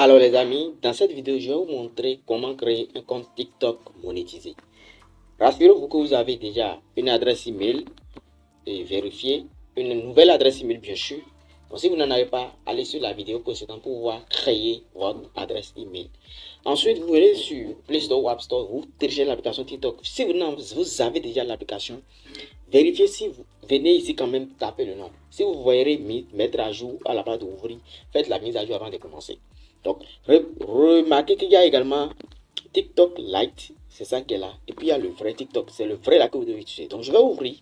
Alors les amis, dans cette vidéo, je vais vous montrer comment créer un compte TikTok monétisé. Rassurez-vous que vous avez déjà une adresse email et vérifiez, une nouvelle adresse email bien sûr. Donc si vous n'en avez pas, allez sur la vidéo précédente pour pouvoir créer votre adresse email. Ensuite, vous allez sur Play Store ou App Store, vous téléchargez l'application TikTok. Si vous avez déjà l'application, vérifiez si vous venez ici quand même taper le nom. Si vous voyez mettre à jour à la place d'ouvrir, faites la mise à jour avant de commencer. Donc, remarquez qu'il y a également TikTok Lite, c'est ça qui est là. Et puis il y a le vrai TikTok, c'est le vrai là que vous devez utiliser. Donc, je vais ouvrir.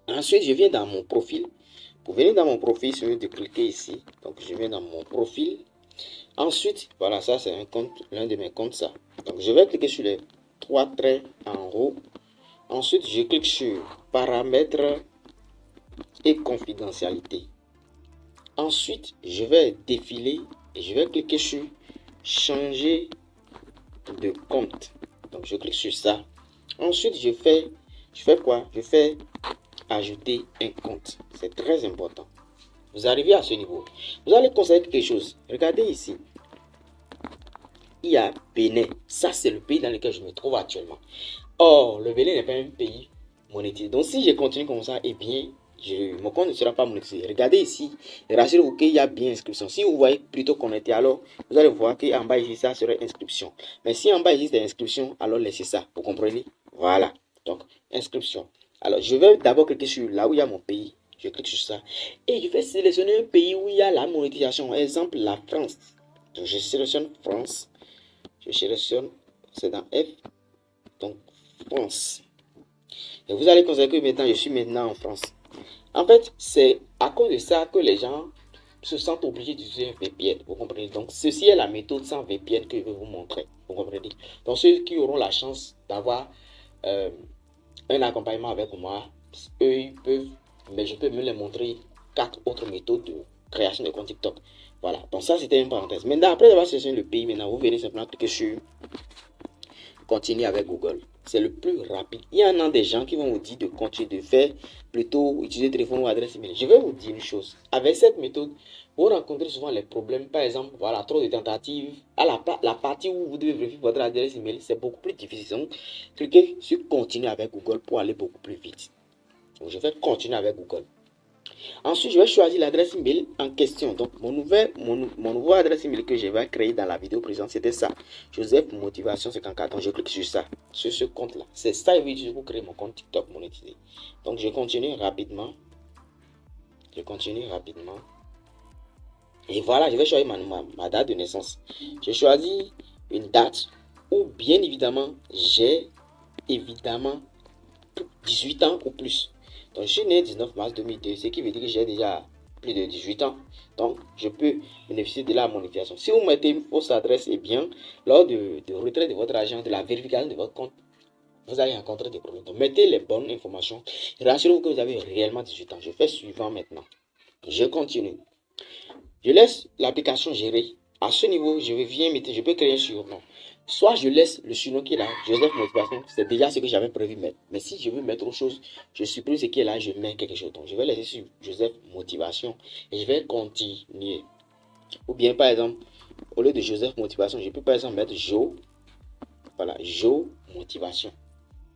Ensuite, je viens dans mon profil. Pour venir dans mon profil, je vais de cliquer ici. Donc, je viens dans mon profil. Ensuite, voilà, ça c'est un compte, l'un de mes comptes, ça. Donc, je vais cliquer sur les trois traits en haut. Ensuite, je clique sur paramètres et confidentialité. Ensuite, je vais défiler et je vais cliquer sur changer de compte. Donc, je clique sur ça. Ensuite, je fais quoi? Je fais ajouter un compte. C'est très important. Vous arrivez à ce niveau. Vous allez constater quelque chose. Regardez ici. Il y a Bénin. Ça, c'est le pays dans lequel je me trouve actuellement. Or, le Bénin n'est pas un pays monétisé. Donc, si je continue comme ça, eh bien, mon compte ne sera pas monétisé. Regardez ici. Rassurez-vous qu'il y a bien inscription. Si vous voyez plutôt connecté, alors vous allez voir qu'en bas ici, ça serait inscription. Mais si en bas il existe inscription, alors laissez ça. Vous comprenez? Voilà. Donc, inscription. Alors, je vais d'abord cliquer sur là où il y a mon pays. Je clique sur ça. Et je vais sélectionner un pays où il y a la monétisation. Exemple, la France. Donc, je sélectionne France. Je sélectionne, c'est dans F. Donc, France. Et vous allez constater que maintenant, je suis maintenant en France. En fait, c'est à cause de ça que les gens se sentent obligés d'utiliser un VPN. Vous comprenez? Donc, ceci est la méthode sans VPN que je vais vous montrer. Vous comprenez? Donc, ceux qui auront la chance d'avoir un accompagnement avec moi, eux, ils peuvent, mais je peux me les montrer 4 autres méthodes de création de compte TikTok. Voilà. Donc, ça, c'était une parenthèse. Maintenant, après avoir sélectionné le pays, maintenant, vous venez simplement cliquer sur continuer avec Google. C'est le plus rapide. Il y en a des gens qui vont vous dire de continuer de faire plutôt utiliser téléphone ou adresse email. Je vais vous dire une chose. Avec cette méthode, vous rencontrez souvent les problèmes. Par exemple, voilà, trop de tentatives. À la partie où vous devez vérifier votre adresse email, c'est beaucoup plus difficile. Donc, cliquez sur continuer avec Google pour aller beaucoup plus vite. Donc, je vais continuer avec Google. Ensuite, je vais choisir l'adresse email en question. Donc, mon nouveau adresse email que je vais créer dans la vidéo présente, c'était ça. Joseph Motivation 54. Donc, je clique sur ça, sur ce compte-là. C'est ça, que je vais créer mon compte TikTok monétisé. Donc, je continue rapidement. Je continue rapidement. Et voilà, je vais choisir ma date de naissance. Je choisis une date où, bien évidemment, j'ai 18 ans ou plus. Donc, je suis né le 19 mars 2002, ce qui veut dire que j'ai déjà plus de 18 ans. Donc, je peux bénéficier de la monétisation. Si vous mettez une fausse adresse, eh bien, lors de retrait de votre argent, de la vérification de votre compte, vous allez rencontrer des problèmes. Donc, mettez les bonnes informations. Rassurez-vous que vous avez réellement 18 ans. Je fais suivant maintenant. Je continue. Je laisse l'application gérer. À ce niveau, je peux créer un surnom. Soit je laisse le surnom qui est là, Joseph Motivation, c'est déjà ce que j'avais prévu mettre. Mais si je veux mettre autre chose, je supprime ce qui est là, je mets quelque chose. Donc je vais laisser sur Joseph Motivation et je vais continuer. Ou bien par exemple, au lieu de Joseph Motivation, je peux par exemple mettre Jo. Voilà, Jo Motivation.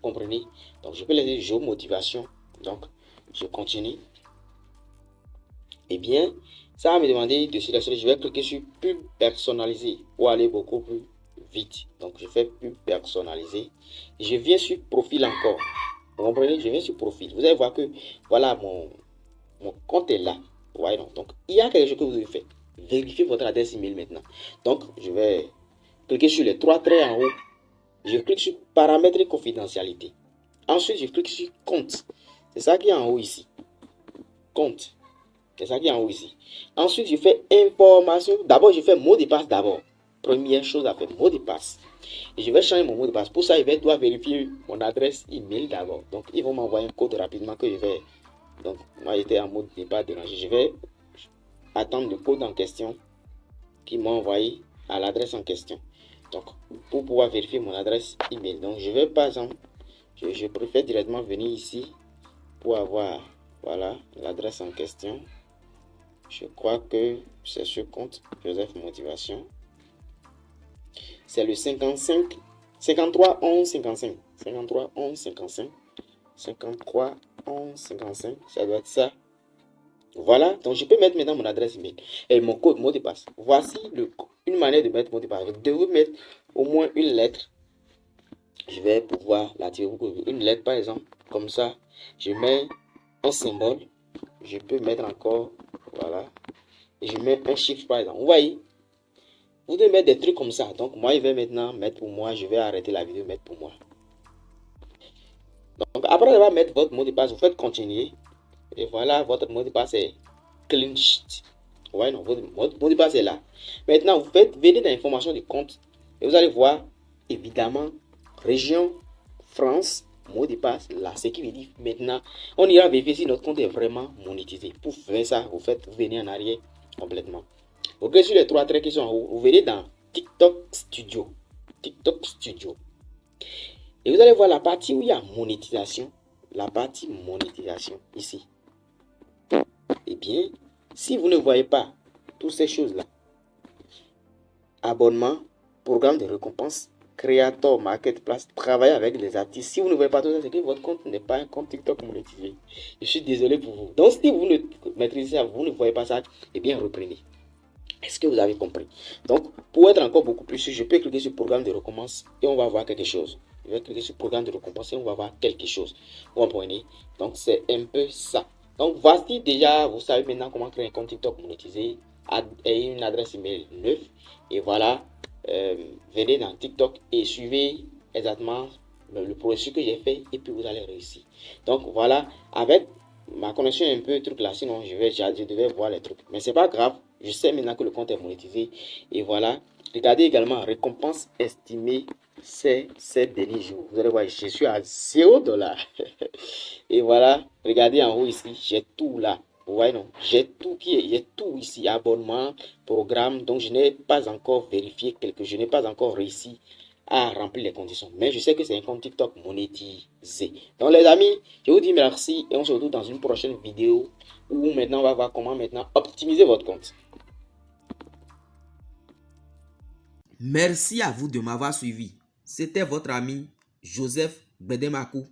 Vous comprenez? Donc je peux laisser Jo Motivation. Donc je continue. Eh bien, ça va me demander de sélectionner. Je vais cliquer sur pub personnalisé pour aller beaucoup plus vite. Donc, je fais pub personnalisé. Je viens sur profil encore. Vous comprenez? Je viens sur profil. Vous allez voir que voilà, mon compte est là. Vous voyez donc. Donc, il y a quelque chose que vous devez faire. Vérifiez votre adresse email maintenant. Donc, je vais cliquer sur les trois traits en haut. Je clique sur paramètres et confidentialité. Ensuite, je clique sur compte. C'est ça qui est en haut ici. Compte. C'est ça qui est en haut ici. Ensuite, je fais information. D'abord, je fais mot de passe d'abord. Première chose à faire, mot de passe. Et je vais changer mon mot de passe. Pour ça, je dois vérifier mon adresse email d'abord. Donc, ils vont m'envoyer un code rapidement que je vais. Donc, moi, j'étais en mode ne pas déranger. Je vais attendre le code en question qu'ils m'ont envoyé à l'adresse en question. Donc, pour pouvoir vérifier mon adresse email. Donc, je vais, par exemple, je préfère directement venir ici pour avoir, voilà, l'adresse en question. Je crois que c'est ce compte Joseph Motivation. c'est le 55 53 11 55 53 11 55 53 11 55, ça doit être ça. Voilà, donc je peux mettre maintenant mon adresse email et mon code mot de passe. Voici une manière de mettre mot de passe. Vous devez mettre au moins une lettre. Je vais pouvoir la tirer. Une lettre par exemple, comme ça. Je mets un symbole. Je peux mettre encore, voilà. Et je mets un chiffre par exemple. Vous voyez, vous devez mettre des trucs comme ça. Donc moi, je vais maintenant mettre pour moi. Je vais arrêter la vidéo, mettre pour moi. Donc après avoir mettre votre mot de passe, vous faites continuer. Et voilà, votre mot de passe est clean sheet. Ouais, non, votre mot de passe est là. Maintenant, vous faites, venez dans l'information du compte. Et vous allez voir, évidemment, région, France, mot de passe, là. Ce qui veut dire, maintenant, on ira vérifier si notre compte est vraiment monétisé. Pour faire ça, vous venez en arrière complètement. Vous cliquez sur les trois traits qui sont en haut. Vous venez dans TikTok Studio. TikTok Studio. Et vous allez voir la partie où il y a monétisation. La partie monétisation, ici. Eh bien, si vous ne voyez pas toutes ces choses-là, abonnement, programme de récompense, créateur, marketplace, travailler avec les artistes, si vous ne voyez pas tout ça, c'est que votre compte n'est pas un compte TikTok monétisé. Je suis désolé pour vous. Donc, si vous ne maîtrisez ça, vous ne voyez pas ça, eh bien, reprenez. Est-ce que vous avez compris? Donc, pour être encore beaucoup plus sûr, je peux cliquer sur programme de récompense et on va voir quelque chose. Je vais cliquer sur programme de récompense et on va voir quelque chose. Vous comprenez? Donc, c'est un peu ça. Donc, voici déjà, vous savez maintenant comment créer un compte TikTok monétisé et une adresse email neuve. Et voilà, venez dans TikTok et suivez exactement le processus que j'ai fait et puis vous allez réussir. Donc, voilà, avec ma connexion est un peu truc là, sinon je devais voir les trucs. Mais c'est pas grave, je sais maintenant que le compte est monétisé. Et voilà, regardez également récompense estimée ces derniers jours. Vous allez voir, je suis à 0$. Et voilà, regardez en haut ici, j'ai tout là. Vous voyez non, j'ai tout j'ai tout ici, abonnement, programme. Donc je n'ai pas encore vérifié je n'ai pas encore réussi à remplir les conditions. Mais je sais que c'est un compte TikTok monétisé. Donc les amis, je vous dis merci et on se retrouve dans une prochaine vidéo où maintenant on va voir comment maintenant optimiser votre compte. Merci à vous de m'avoir suivi. C'était votre ami Joseph Bedemakou.